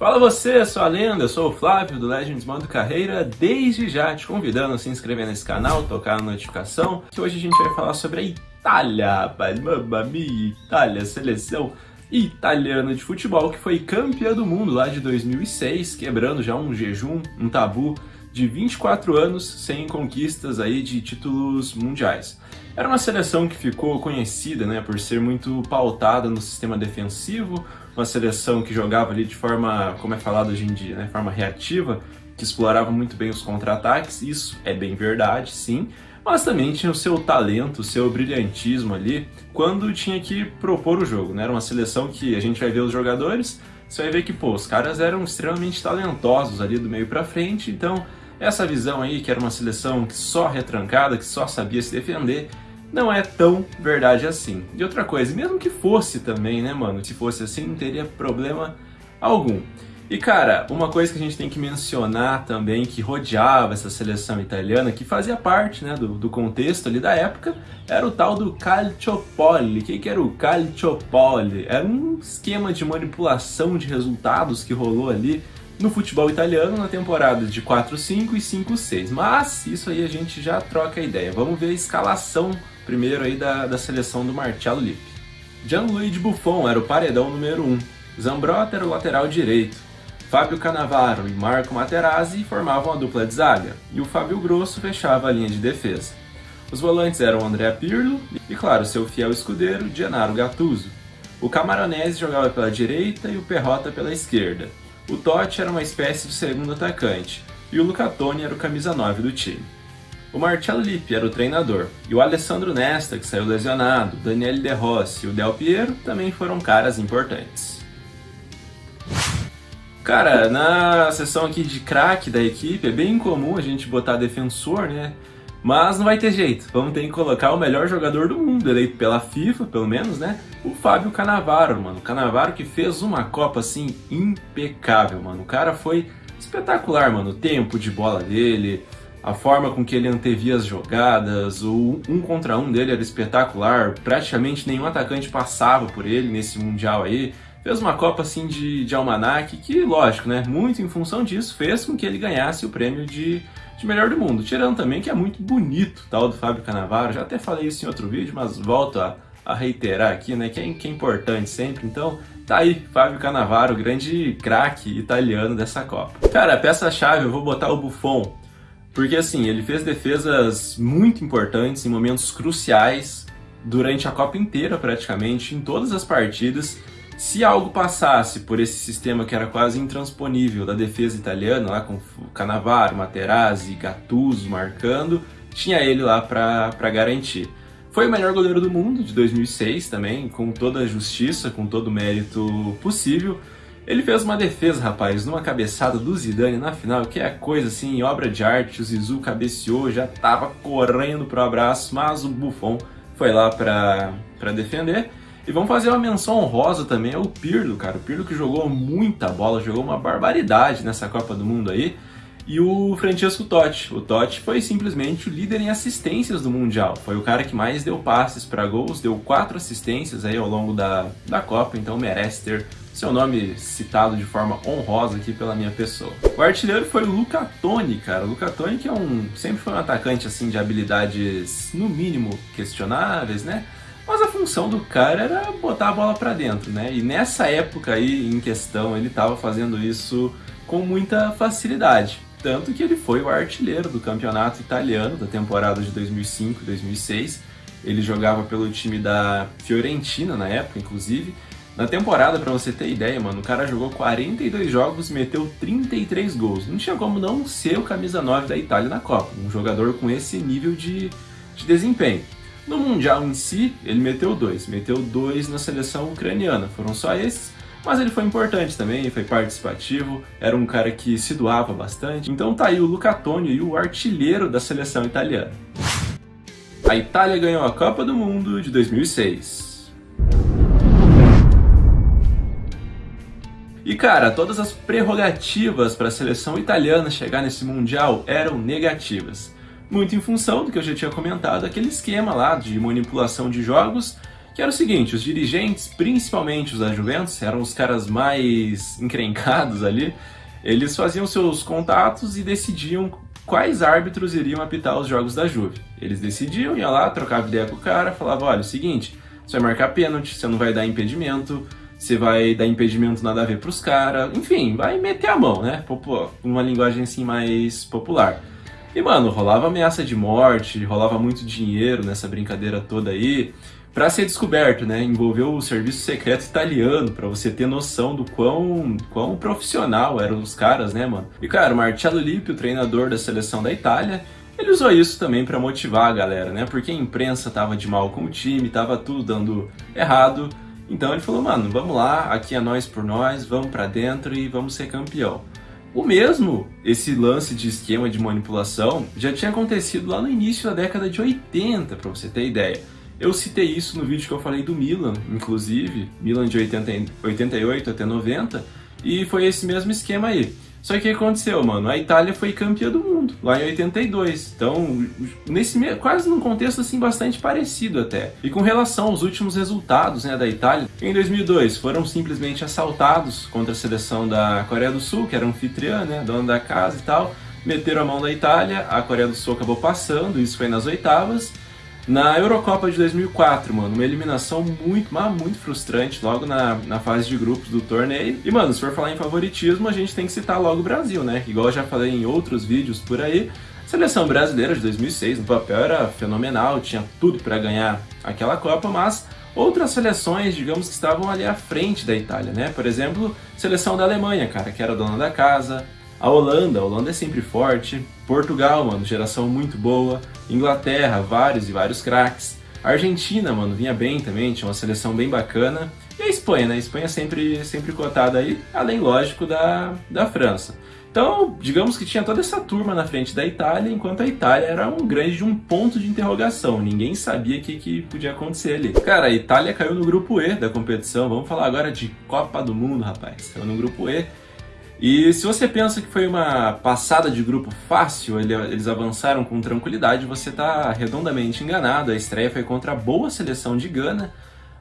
Fala você, sua lenda, eu sou o Flávio do Legends Modo Carreira, desde já te convidando a se inscrever nesse canal, tocar na notificação, que hoje a gente vai falar sobre a Itália, rapaz, mamma mia, Itália, seleção italiana de futebol que foi campeã do mundo lá de 2006, quebrando já um jejum, um tabu de 24 anos sem conquistas aí de títulos mundiais. Era uma seleção que ficou conhecida, né, por ser muito pautada no sistema defensivo, uma seleção que jogava ali de forma, como é falado hoje em dia, né, forma reativa, que explorava muito bem os contra-ataques. Isso é bem verdade, sim, mas também tinha o seu talento, o seu brilhantismo ali quando tinha que propor o jogo, né? Era uma seleção que a gente vai ver os jogadores, você vai ver que, pô, os caras eram extremamente talentosos ali do meio pra frente, então essa visão aí que era uma seleção que só retrancada, que só sabia se defender, não é tão verdade assim. E outra coisa, mesmo que fosse também, né, mano, se fosse assim, não teria problema algum. E cara, uma coisa que a gente tem que mencionar também, que rodeava essa seleção italiana, que fazia parte, né, do contexto ali da época, era o tal do calciopoli. O que era o calciopoli? Era um esquema de manipulação de resultados que rolou ali no futebol italiano na temporada de 4-5 e 5-6. Mas isso aí a gente já troca a ideia. Vamos ver a escalação primeiro aí da seleção do Marcello Lippi. Gianluigi Buffon era o paredão número 1. Zambrotta era o lateral direito. Fábio Cannavaro e Marco Materazzi formavam a dupla de zaga. E o Fábio Grosso fechava a linha de defesa. Os volantes eram Andrea Pirlo e, claro, seu fiel escudeiro, Gennaro Gattuso. O Camoranesi jogava pela direita e o Perrotta pela esquerda. O Totti era uma espécie de segundo atacante, e o Luca Toni era o camisa 9 do time. O Marcello Lippi era o treinador, e o Alessandro Nesta, que saiu lesionado, o Daniele De Rossi e o Del Piero também foram caras importantes. Cara, na seção aqui de craque da equipe é bem comum a gente botar defensor, né? Mas não vai ter jeito, vamos ter que colocar o melhor jogador do mundo, eleito pela FIFA, pelo menos, né? O Fábio Cannavaro, mano. O Cannavaro que fez uma Copa, assim, impecável, mano. O cara foi espetacular, mano. O tempo de bola dele, a forma com que ele antevia as jogadas, o 1 contra 1 dele era espetacular. Praticamente nenhum atacante passava por ele nesse Mundial aí. Fez uma Copa, assim, de almanaque que, lógico, né? Muito em função disso, fez com que ele ganhasse o prêmio de melhor do mundo. Tirando também que é muito bonito o tal do Fábio Cannavaro. Já até falei isso em outro vídeo, mas volto a reiterar aqui, né, que é importante sempre. Então, tá aí, Fábio Cannavaro, grande craque italiano dessa Copa. Cara, a peça-chave eu vou botar o Buffon, porque assim, ele fez defesas muito importantes em momentos cruciais durante a Copa inteira, praticamente, em todas as partidas. Se algo passasse por esse sistema que era quase intransponível da defesa italiana, lá com Cannavaro, Materazzi, Gattuso marcando, tinha ele lá para garantir. Foi o melhor goleiro do mundo de 2006 também, com toda a justiça, com todo o mérito possível. Ele fez uma defesa, rapaz, numa cabeçada do Zidane na final, que é coisa assim, obra de arte. O Zizou cabeceou, já tava correndo pro abraço, mas o Buffon foi lá para defender. E vamos fazer uma menção honrosa também ao Pirlo, cara. O Pirlo que jogou muita bola, jogou uma barbaridade nessa Copa do Mundo aí. E o Francesco Totti. O Totti foi simplesmente o líder em assistências do Mundial. Foi o cara que mais deu passes para gols, deu 4 assistências aí ao longo da Copa, então merece ter seu nome citado de forma honrosa aqui pela minha pessoa. O artilheiro foi o Luca Toni, cara. O Luca Toni que sempre foi um atacante assim de habilidades no mínimo questionáveis, né? Mas a função do cara era botar a bola pra dentro, né? E nessa época aí em questão, ele estava fazendo isso com muita facilidade. Tanto que ele foi o artilheiro do campeonato italiano da temporada de 2005-2006. Ele jogava pelo time da Fiorentina na época, inclusive. Na temporada, pra você ter ideia, mano, o cara jogou 42 jogos e meteu 33 gols. Não tinha como não ser o camisa 9 da Itália na Copa. Um jogador com esse nível de desempenho. No Mundial em si, ele meteu 2 na seleção ucraniana, foram só esses, mas ele foi importante também, foi participativo, era um cara que se doava bastante. Então tá aí o Luca Toni e o artilheiro da seleção italiana. A Itália ganhou a Copa do Mundo de 2006. E cara, todas as prerrogativas para a seleção italiana chegar nesse Mundial eram negativas. Muito em função do que eu já tinha comentado, aquele esquema lá de manipulação de jogos, que que era o seguinte: os dirigentes, principalmente os da Juventus, eram os caras mais encrencados ali, eles faziam seus contatos e decidiam quais árbitros iriam apitar os jogos da Juve. Eles decidiam, ia lá, trocava ideia com o cara, falava: olha, é o seguinte, você vai marcar pênalti, você não vai dar impedimento, você vai dar impedimento nada a ver pros caras, enfim, vai meter a mão, né? Uma linguagem assim mais popular. E, mano, rolava ameaça de morte, rolava muito dinheiro nessa brincadeira toda aí. Pra ser descoberto, né? Envolveu o serviço secreto italiano, pra você ter noção do quão profissional eram os caras, né, mano? E, cara, o Marcello Lippi, o treinador da seleção da Itália, ele usou isso também pra motivar a galera, né? Porque a imprensa tava de mal com o time, tava tudo dando errado. Então ele falou: mano, vamos lá, aqui é nós por nós, vamos pra dentro e vamos ser campeão. Esse lance de esquema de manipulação já tinha acontecido lá no início da década de 80, pra você ter ideia. Eu citei isso no vídeo que eu falei do Milan, inclusive, Milan de 88 até 90, e foi esse mesmo esquema aí. Só que o que aconteceu, mano? A Itália foi campeã do mundo, lá em 82. Então, quase num contexto assim bastante parecido até. E com relação aos últimos resultados, né, da Itália, em 2002 foram simplesmente assaltados contra a seleção da Coreia do Sul, que era anfitriã, né, dona da casa e tal. Meteram a mão da Itália, a Coreia do Sul acabou passando, isso foi nas oitavas. Na Eurocopa de 2004, mano, uma eliminação muito frustrante logo na fase de grupos do torneio. E, mano, se for falar em favoritismo, a gente tem que citar logo o Brasil, né? Igual eu já falei em outros vídeos por aí, a seleção brasileira de 2006, no papel, era fenomenal, tinha tudo para ganhar aquela Copa, mas outras seleções, digamos, que estavam ali à frente da Itália, né? Por exemplo, a seleção da Alemanha, cara, que era dona da casa. A Holanda é sempre forte. Portugal, mano, geração muito boa. Inglaterra, vários e vários craques. A Argentina, mano, vinha bem também, tinha uma seleção bem bacana. E a Espanha, né? A Espanha sempre cotada aí, além, lógico, da França. Então, digamos que tinha toda essa turma na frente da Itália, enquanto a Itália era um ponto de interrogação. Ninguém sabia o que podia acontecer ali. Cara, a Itália caiu no grupo E da competição. Vamos falar agora de Copa do Mundo, rapaz. Caiu no grupo E. E se você pensa que foi uma passada de grupo fácil, eles avançaram com tranquilidade, você está redondamente enganado. A estreia foi contra a boa seleção de Gana.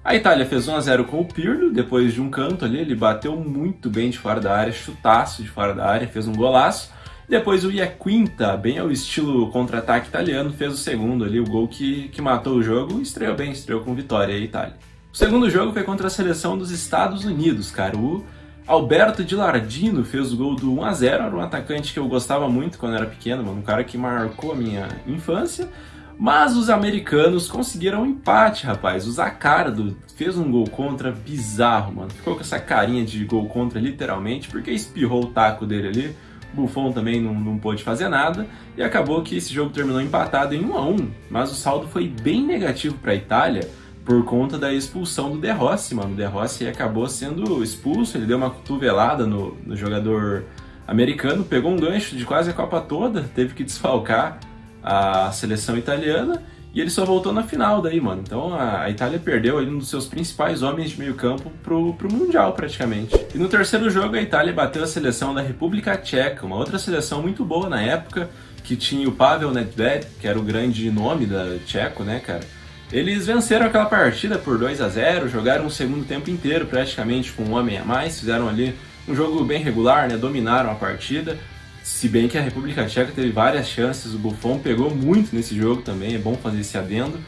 A Itália fez 1-0 com o Pirlo, depois de um canto ali, ele bateu muito bem de fora da área, chutaço de fora da área, fez um golaço. Depois o Iaquinta, bem ao estilo contra-ataque italiano, fez o segundo ali, o gol que matou o jogo, e estreou bem, estreou com vitória a Itália. O segundo jogo foi contra a seleção dos Estados Unidos, cara. O Alberto Di Lardino fez o gol do 1-0, era um atacante que eu gostava muito quando era pequeno, mano, um cara que marcou a minha infância. Mas os americanos conseguiram um empate, rapaz. O Zaccardo fez um gol contra bizarro, mano. Ficou com essa carinha de gol contra, literalmente, porque espirrou o taco dele ali. O Buffon também não pôde fazer nada. E acabou que esse jogo terminou empatado em 1-1. Mas o saldo foi bem negativo para a Itália, por conta da expulsão do De Rossi, mano. O De Rossi acabou sendo expulso, ele deu uma cotovelada no jogador americano, pegou um gancho de quase a Copa toda, teve que desfalcar a seleção italiana, e ele só voltou na final daí, mano. Então a Itália perdeu ali um dos seus principais homens de meio campo pro Mundial, praticamente. E no terceiro jogo a Itália bateu a seleção da República Tcheca, uma outra seleção muito boa na época, que tinha o Pavel Nedved, que era o grande nome da tcheco, né, cara? Eles venceram aquela partida por 2-0, jogaram o segundo tempo inteiro praticamente com um homem a mais, fizeram ali um jogo bem regular, né? Dominaram a partida, se bem que a República Tcheca teve várias chances, o Buffon pegou muito nesse jogo também, é bom fazer esse adendo.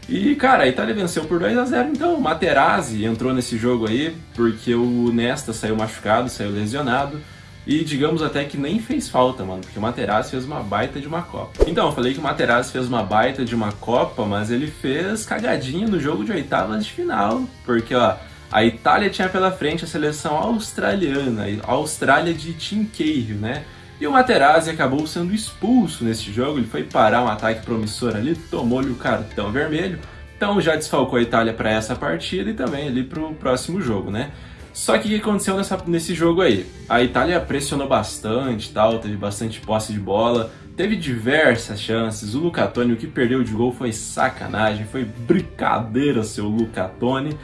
E, cara, a Itália venceu por 2-0, então o Materazzi entrou nesse jogo aí, porque o Nesta saiu machucado, saiu lesionado. E digamos até que nem fez falta, mano, porque o Materazzi fez uma baita de uma Copa. Então, eu falei que o Materazzi fez uma baita de uma Copa, mas ele fez cagadinha no jogo de oitavas de final. Porque, ó, a Itália tinha pela frente a seleção australiana, a Austrália de Tim Cahill, né? E o Materazzi acabou sendo expulso nesse jogo, ele foi parar um ataque promissor ali, tomou-lhe o cartão vermelho. Então já desfalcou a Itália para essa partida e também ali pro próximo jogo, né? Só que o que aconteceu nesse jogo aí? A Itália pressionou bastante, tal, teve bastante posse de bola, teve diversas chances. O Luca Toni, o que perdeu de gol foi sacanagem, foi brincadeira, seu Luca Toni.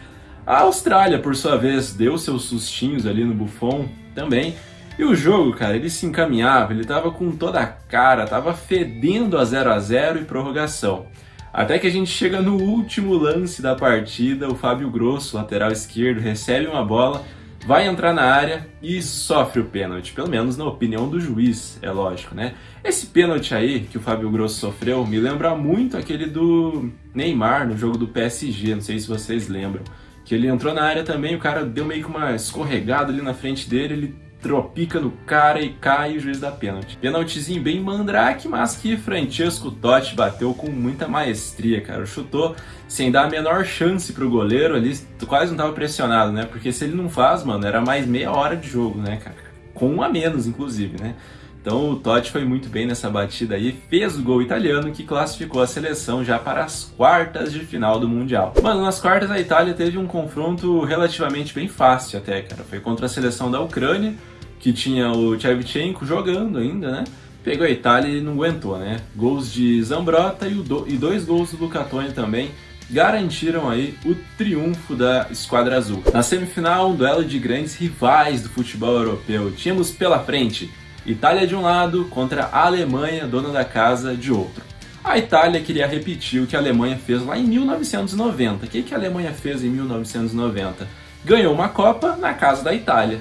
A Austrália, por sua vez, deu seus sustinhos ali no Buffon também. E o jogo, cara, ele se encaminhava, ele tava com toda a cara, tava fedendo a 0-0 e prorrogação. Até que a gente chega no último lance da partida, o Fábio Grosso, lateral esquerdo, recebe uma bola, vai entrar na área e sofre o pênalti, pelo menos na opinião do juiz, é lógico, né? Esse pênalti aí que o Fábio Grosso sofreu me lembra muito aquele do Neymar no jogo do PSG, não sei se vocês lembram, que ele entrou na área também, o cara deu meio que uma escorregada ali na frente dele, ele tropica no cara e cai, e o juiz dá pênalti. Pênaltizinho bem mandrake, mas que Francesco Totti bateu com muita maestria, cara. Chutou sem dar a menor chance pro goleiro ali, quase não tava pressionado, né? Porque se ele não faz, mano, era mais meia hora de jogo, né, cara? Com um a menos, inclusive, né? Então o Totti foi muito bem nessa batida aí, fez o gol italiano que classificou a seleção já para as quartas de final do Mundial. Mano, nas quartas a Itália teve um confronto relativamente bem fácil até, cara. Foi contra a seleção da Ucrânia, que tinha o Shevchenko jogando ainda, né? Pegou a Itália e não aguentou, né? Gols de Zambrotta e 2 gols do Luca Toni também garantiram aí o triunfo da Esquadra Azul. Na semifinal, um duelo de grandes rivais do futebol europeu. Tínhamos pela frente Itália de um lado contra a Alemanha, dona da casa, de outro. A Itália queria repetir o que a Alemanha fez lá em 1990. O que a Alemanha fez em 1990? Ganhou uma Copa na casa da Itália.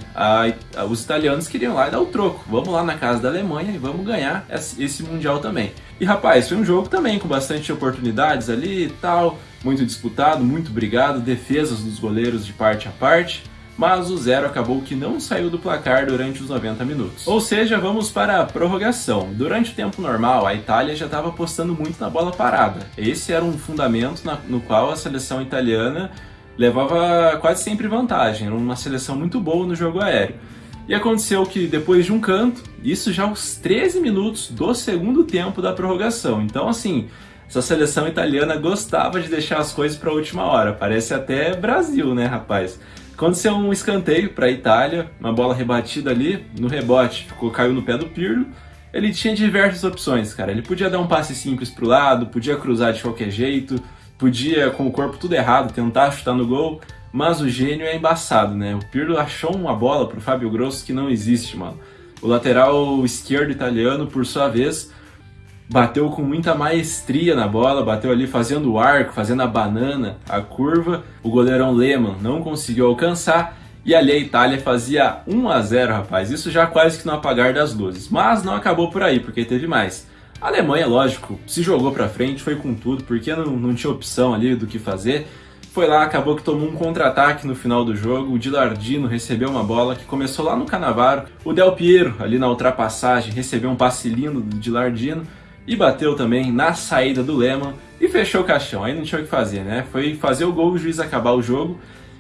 Os italianos queriam lá e dar o troco. Vamos lá na casa da Alemanha e vamos ganhar esse Mundial também. E rapaz, foi um jogo também com bastante oportunidades ali e tal. Muito disputado, muito brigado, defesas dos goleiros de parte a parte. Mas o 0 acabou que não saiu do placar durante os 90 minutos. Ou seja, vamos para a prorrogação. Durante o tempo normal, a Itália já estava apostando muito na bola parada. Esse era um fundamento no qual a seleção italiana levava quase sempre vantagem, era uma seleção muito boa no jogo aéreo. E aconteceu que depois de um canto, isso já aos 13 minutos do segundo tempo da prorrogação. Então assim, essa seleção italiana gostava de deixar as coisas para a última hora, parece até Brasil, né, rapaz? Aconteceu um escanteio para a Itália, uma bola rebatida ali, no rebote caiu no pé do Pirlo. Ele tinha diversas opções, cara, ele podia dar um passe simples para o lado, podia cruzar de qualquer jeito, podia, com o corpo tudo errado, tentar chutar no gol, mas o gênio é embaçado, né? O Pirlo achou uma bola pro Fábio Grosso que não existe, mano. O lateral esquerdo italiano, por sua vez, bateu com muita maestria na bola, bateu ali fazendo o arco, fazendo a banana, a curva. O goleirão Lehmann não conseguiu alcançar e ali a Itália fazia 1-0, rapaz. Isso já quase que no apagar das luzes. Mas não acabou por aí, porque teve mais. A Alemanha, lógico, se jogou pra frente, foi com tudo, porque não tinha opção ali do que fazer. Foi lá, acabou que tomou um contra-ataque no final do jogo, o Gilardino recebeu uma bola que começou lá no Cannavaro, o Del Piero, ali na ultrapassagem, recebeu um passe lindo do Gilardino e bateu também na saída do Lehmann e fechou o caixão, aí não tinha o que fazer, né? Foi fazer o gol, o juiz acabar o jogo.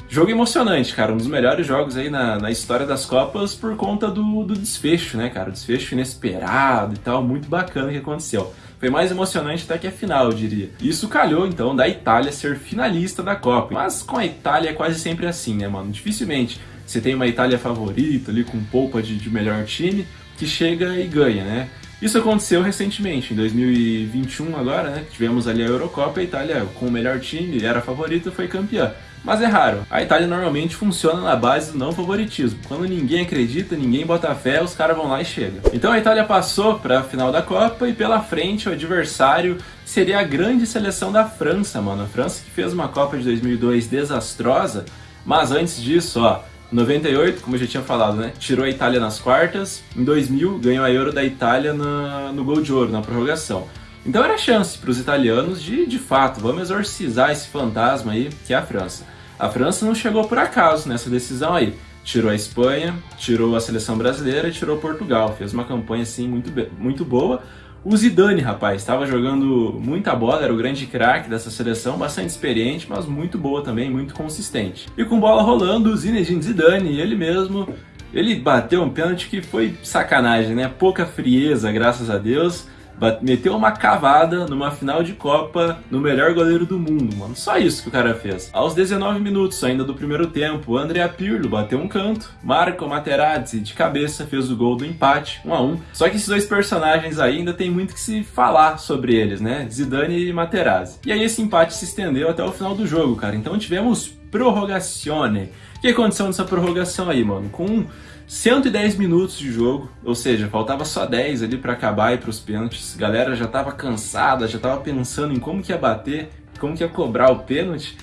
Jogo emocionante, cara, um dos melhores jogos aí na história das Copas por conta do desfecho, né, cara? O desfecho inesperado e tal, muito bacana que aconteceu. Foi mais emocionante até que a final, eu diria. Isso calhou, então, da Itália ser finalista da Copa. Mas com a Itália é quase sempre assim, né, mano? Dificilmente você tem uma Itália favorita ali, com polpa de melhor time, que chega e ganha, né? Isso aconteceu recentemente, em 2021 agora, né? Tivemos ali a Eurocopa, a Itália com o melhor time, era favorita, foi campeã. Mas é raro. A Itália normalmente funciona na base do não favoritismo. Quando ninguém acredita, ninguém bota fé, os caras vão lá e chegam. Então a Itália passou para a final da Copa e pela frente o adversário seria a grande seleção da França, mano. A França que fez uma Copa de 2002 desastrosa, mas antes disso, ó, 98, como eu já tinha falado, né? Tirou a Itália nas quartas. Em 2000, ganhou a Euro da Itália no gol de ouro, na prorrogação. Então era chance para os italianos de fato, vamos exorcizar esse fantasma aí, que é a França. A França não chegou por acaso nessa decisão aí. Tirou a Espanha, tirou a seleção brasileira e tirou Portugal. Fez uma campanha assim muito boa. O Zidane, rapaz, estava jogando muita bola, era o grande craque dessa seleção, bastante experiente, mas muito boa também, muito consistente. E com bola rolando, o Zinedine Zidane, ele mesmo, ele bateu um pênalti que foi sacanagem, né? Pouca frieza, graças a Deus. Meteu uma cavada numa final de Copa no melhor goleiro do mundo, mano. Só isso que o cara fez. Aos 19 minutos ainda do primeiro tempo, o Andrea Pirlo bateu um canto, Marco Materazzi de cabeça fez o gol do empate, 1-1. Só que esses dois personagens aí ainda tem muito que se falar sobre eles, né? Zidane e Materazzi. E aí esse empate se estendeu até o final do jogo, cara. Então tivemos prorrogazione. O que aconteceu nessa prorrogação aí, mano? Com 110 minutos de jogo, ou seja, faltava só 10 ali para acabar e para os pênaltis. A galera já estava cansada, já estava pensando em como que ia bater, como que ia cobrar o pênalti.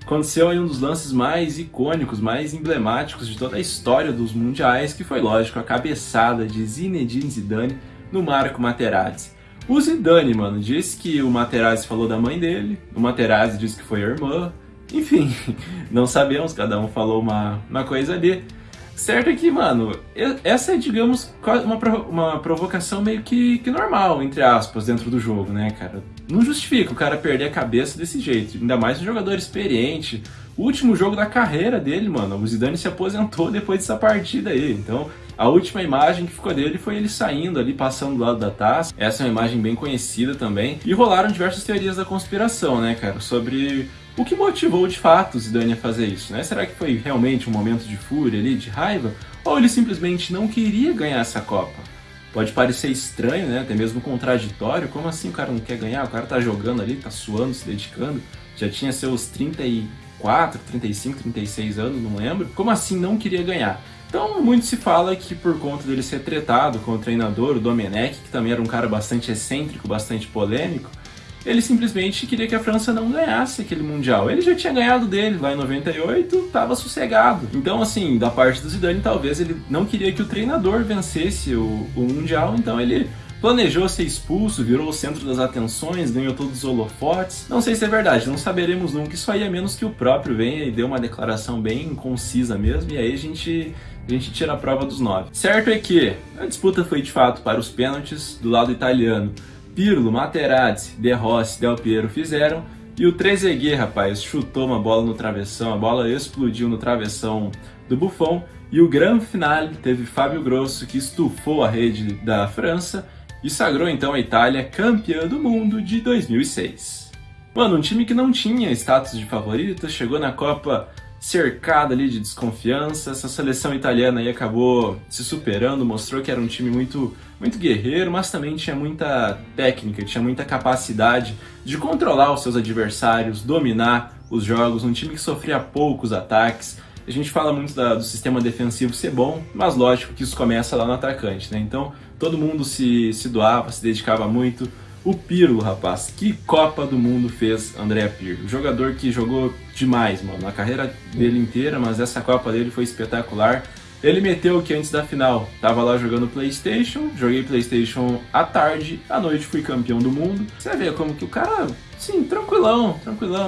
Aconteceu aí um dos lances mais icônicos, mais emblemáticos de toda a história dos mundiais, que foi, lógico, a cabeçada de Zinedine Zidane no Marco Materazzi. O Zidane, mano, disse que o Materazzi falou da mãe dele, o Materazzi disse que foi a irmã, enfim, não sabemos, cada um falou uma coisa ali. Certo é que, mano, essa é, digamos, uma provocação meio que normal, entre aspas, dentro do jogo, né, cara? Não justifica o cara perder a cabeça desse jeito, ainda mais um jogador experiente. O último jogo da carreira dele, mano, o Zidane se aposentou depois dessa partida aí, então a última imagem que ficou dele foi ele saindo ali, passando do lado da taça. Essa é uma imagem bem conhecida também. E rolaram diversas teorias da conspiração, né, cara, sobre o que motivou de fato o Zidane a fazer isso, né? Será que foi realmente um momento de fúria ali, de raiva? Ou ele simplesmente não queria ganhar essa Copa? Pode parecer estranho, né? Até mesmo contraditório. Como assim o cara não quer ganhar? O cara tá jogando ali, tá suando, se dedicando. Já tinha seus 34, 35, 36 anos, não lembro. Como assim não queria ganhar? Então, muito se fala que por conta dele ser tretado com o treinador, o Domenech, que também era um cara bastante excêntrico, bastante polêmico, ele simplesmente queria que a França não ganhasse aquele Mundial. Ele já tinha ganhado dele lá em 98, tava sossegado. Então, assim, da parte do Zidane, talvez ele não queria que o treinador vencesse o Mundial, então ele planejou ser expulso, virou o centro das atenções, ganhou todos os holofotes. Não sei se é verdade, não saberemos nunca isso aí, a menos que o próprio venha e dê uma declaração bem concisa mesmo, e aí a gente tira a prova dos 9. Certo é que a disputa foi de fato para os pênaltis do lado italiano. Pirlo, Materazzi, De Rossi, Del Piero fizeram, e o Trezeguet, rapaz, chutou uma bola no travessão, a bola explodiu no travessão do Buffon, e o grande finale teve Fábio Grosso, que estufou a rede da França e sagrou então a Itália campeã do mundo de 2006. Mano, um time que não tinha status de favorito, chegou na Copa cercado ali de desconfiança. Essa seleção italiana aí acabou se superando, mostrou que era um time muito guerreiro, mas também tinha muita técnica, tinha muita capacidade de controlar os seus adversários, dominar os jogos, um time que sofria poucos ataques. A gente fala muito do sistema defensivo ser bom, mas lógico que isso começa lá no atacante, né? Então todo mundo se doava, se dedicava muito. O Pirlo, rapaz, que Copa do Mundo fez Andrea Pirlo? Jogador que jogou demais, mano, a carreira dele inteira, mas essa Copa dele foi espetacular. Ele meteu que antes da final tava lá jogando PlayStation, joguei PlayStation à tarde, à noite fui campeão do mundo. Você vê como que o cara, sim, tranquilão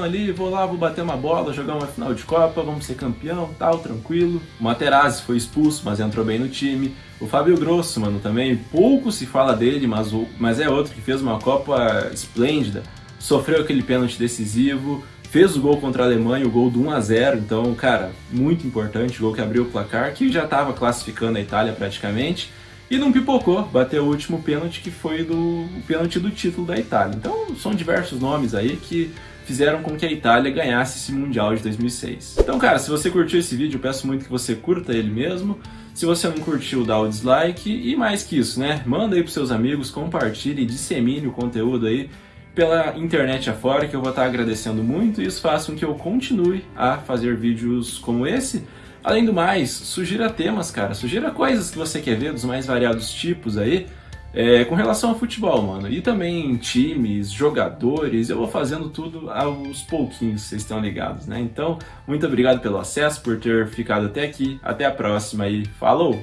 ali, vou lá, vou bater uma bola, jogar uma final de Copa, vamos ser campeão, tal, tranquilo. O Materazzi foi expulso, mas entrou bem no time. O Fábio Grosso, mano, também, pouco se fala dele, mas é outro que fez uma Copa esplêndida, sofreu aquele pênalti decisivo, fez o gol contra a Alemanha, o gol do 1-0, então, cara, muito importante, o gol que abriu o placar, que já estava classificando a Itália praticamente, e não pipocou, bateu o último pênalti, que foi o pênalti do título da Itália. Então, são diversos nomes aí que fizeram com que a Itália ganhasse esse Mundial de 2006. Então, cara, se você curtiu esse vídeo, eu peço muito que você curta ele mesmo. Se você não curtiu, dá o dislike, e mais que isso, né? Manda aí pros seus amigos, compartilhe, dissemine o conteúdo aí pela internet afora, que eu vou estar agradecendo muito, e isso faz com que eu continue a fazer vídeos como esse. Além do mais, sugira temas, cara, sugira coisas que você quer ver dos mais variados tipos aí, com relação ao futebol, mano, e também times, jogadores, eu vou fazendo tudo aos pouquinhos, vocês estão ligados, né? Então, muito obrigado pelo acesso, por ter ficado até aqui, até a próxima e falou!